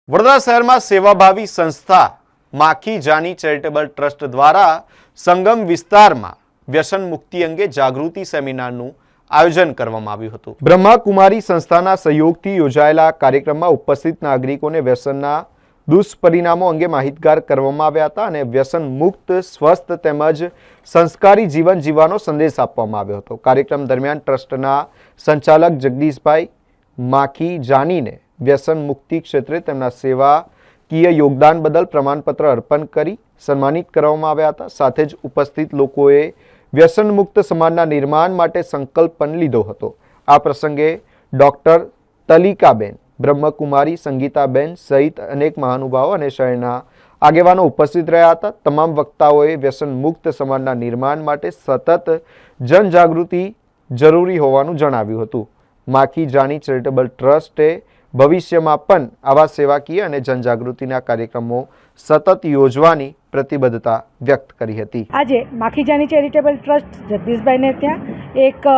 વડોદરા શહેરમાં સેવાભાવી સંસ્થા માખી જાની ચેરિટેબલ ટ્રસ્ટ દ્વારા સંગમ વિસ્તારમાં વ્યસન મુક્તિ અંગે જાગૃતિ સેમિનારનું આયોજન કરવામાં આવ્યું હતું। બ્રહ્માકુમારી સંસ્થાના સહયોગથી યોજાયેલા કાર્યક્રમમાં ઉપસ્થિત નાગરિકોને વ્યસનના દુષ્પરિણામો અંગે માહિતગાર કરવામાં આવ્યા હતા અને વ્યસન મુક્ત સ્વસ્થ તેમજ સંસ્કારી જીવન જીવવાનો સંદેશ આપવામાં આવ્યો હતો। કાર્યક્રમ દરમિયાન ટ્રસ્ટના સંચાલક જગદીશભાઈ માખી જાનીને વ્યસન મુક્તિ ક્ષેત્રે તેમના સેવાકીય યોગદાન બદલ પ્રમાણપત્ર અર્પણ કરી સન્માનિત કરવામાં આવ્યા હતા। સાથે જ ઉપસ્થિત લોકોએ વ્યસન મુક્ત સમાજના નિર્માણ માટે સંકલ્પ પણ લીધો હતો। આ પ્રસંગે ડોક્ટર તલિકાબેન, બ્રહ્મકુમારી સંગીતાબેન સહિત અનેક મહાનુભાવો અને શહેરના આગેવાનો ઉપસ્થિત રહ્યા હતા। તમામ વક્તાઓએ વ્યસન મુક્ત સમાજના નિર્માણ માટે સતત જનજાગૃતિ જરૂરી હોવાનું જણાવ્યું હતું। માખી જાની ચેરિટેબલ ટ્રસ્ટે ભવિષ્યમાં પણ આવા સેવાકીય અને જનજાગૃતિના કાર્યક્રમો સતત યોજવાની પ્રતિબદ્ધતા વ્યક્ત કરી હતી। આજે માખી જાની ચેરિટેબલ ટ્રસ્ટ જગદીશભાઈને ત્યાં એક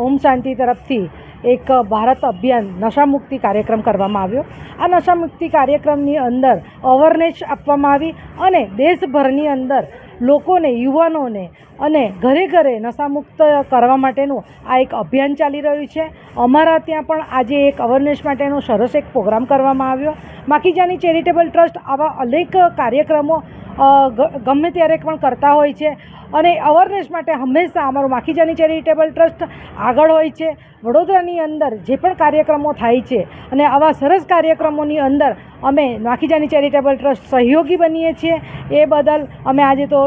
ઓમ શાંતિ તરફથી એક ભારત અભિયાન નશામુક્તિ કાર્યક્રમ કરવામાં આવ્યો। આ નશામુક્તિ કાર્યક્રમની અંદર અવેરનેસ આપવામાં આવી અને દેશભરની અંદર લોકોને, યુવાનોને અને ઘરે ઘરે નશામુક્ત કરવા માટેનું આ એક અભિયાન ચાલી રહ્યું છે। અમારા ત્યાં પણ આજે એક અવેરનેસ માટેનો સરસ એક પ્રોગ્રામ કરવામાં આવ્યો। માખી જાની ચેરિટેબલ ટ્રસ્ટ આવા અનેક કાર્યક્રમો ગમે ત્યારે પણ કરતા હોય છે અને અવેરનેસ માટે હંમેશા અમારું માખી જાની ચેરિટેબલ ટ્રસ્ટ આગળ હોય છે। વડોદરાની અંદર જે પણ કાર્યક્રમો થાય છે અને આવા સરસ કાર્યક્રમોની અંદર અમે માખી જાની ચેરિટેબલ ટ્રસ્ટ સહયોગી બનીએ છીએ। એ બદલ અમે આજે તો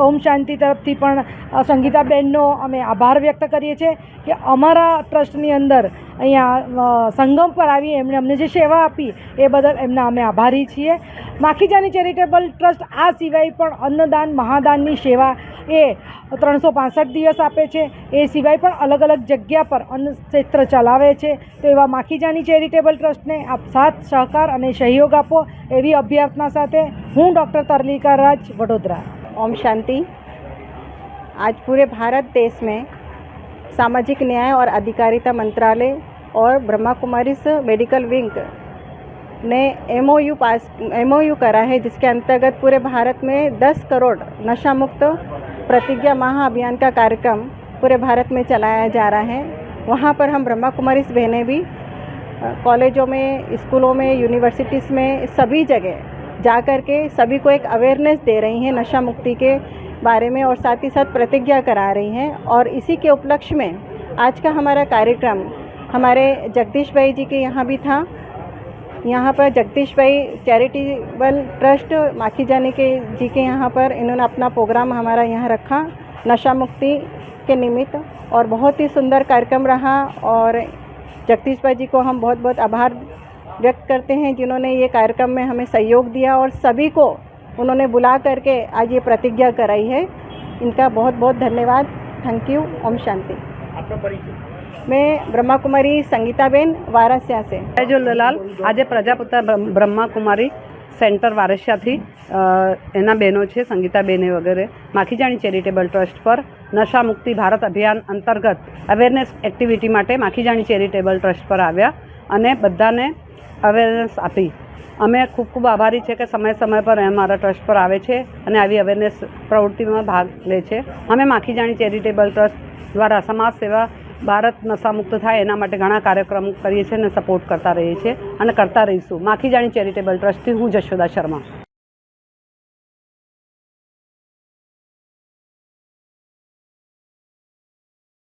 ઓમ શાંતિ તરફથી પણ સંગીતાબેનનો અમે આભાર વ્યક્ત કરીએ છીએ કે અમારા ટ્રસ્ટની અંદર અહીંયા સંગમ પર આવી એમણે અમને જે સેવા આપી એ બદલ એમના અમે આભારી છીએ। માખી જાની ચેરિટેબલ ટ્રસ્ટ આ સિવાય પણ અન્નદાન, મહાદાનની સેવા એ 365 દિવસ આપે છે। એ સિવાય પણ અલગ અલગ જગ્યા પર અન્ન ક્ષેત્ર ચલાવે છે। તો એવા માખી જાની ચેરિટેબલ ટ્રસ્ટને આપ સાથ સહકાર અને સહयोग આપો એવી અભ્યર્થના સાથે હું डॉक्टर तरलिका राज, वडोदरा। ओम शांति। आज पूरे भारत देश में सामाजिक न्याय और अधिकारिता मंत्रालय और ब्रह्मा कुमारी मेडिकल विंग ने एमओयू करा है, जिसके अंतर्गत पूरे भारत में 10 करोड़ नशा मुक्त प्रतिज्ञा महाअभियान का कार्यक्रम पूरे भारत में चलाया जा रहा है। वहाँ पर हम ब्रह्मा कुमारी बहनें भी कॉलेजों में, स्कूलों में, यूनिवर्सिटीज़ में सभी जगह जा कर के सभी को एक अवेयरनेस दे रही हैं नशा मुक्ति के बारे में और साथ ही साथ प्रतिज्ञा करा रही हैं। और इसी के उपलक्ष्य में आज का हमारा कार्यक्रम हमारे जगदीश भाई जी के यहाँ भी था। यहाँ पर जगदीश भाई चैरिटेबल ट्रस्ट माखी जानी के जी के यहाँ पर इन्होंने अपना प्रोग्राम हमारा यहाँ रखा नशा मुक्ति के निमित्त और बहुत ही सुंदर कार्यक्रम रहा। और जगदीश भाई जी को हम बहुत बहुत आभार व्यक्त करते हैं जिन्होंने ये कार्यक्रम में हमें सहयोग दिया और सभी को उन्होंने बुला करके आज ये प्रतिज्ञा कराई है। इनका बहुत बहुत धन्यवाद। Thank you. ओम शांति। आपका परिचय? मैं ब्रह्मा कुमारी संगीताबेन वारसिया से। जय झूलेलाल। आज प्रजापुत्र ब्रह्मा कुमारी सेंटर वारसियाथी एना बहनों है संगीताबेने वगैरह माखी जानी चेरिटेबल ट्रस्ट पर नशा मुक्ति भारत अभियान अंतर्गत अवेरनेस एक्टिविटी माटे माखी जानी चेरिटेबल ट्रस्ट पर आव्या अने बधाने अवेरनेस आपी। अमे खूब खूब आभारी है कि समय समय पर अमारा ट्रस्ट पर आवे छे अने आवी अवेरनेस प्रवृत्ति में भाग ले छे। अमे माखी जानी चेरिटेबल ट्रस्ट द्वारा समाज सेवा भारत नशामुक्त थाय एना माटे घणा कार्यक्रम करीए छीए अने सपोर्ट करता रहीए छीए अने करता रहीशुं। माखी जानी चेरिटेबल ट्रस्टथी हूँ जशोदा शर्मा।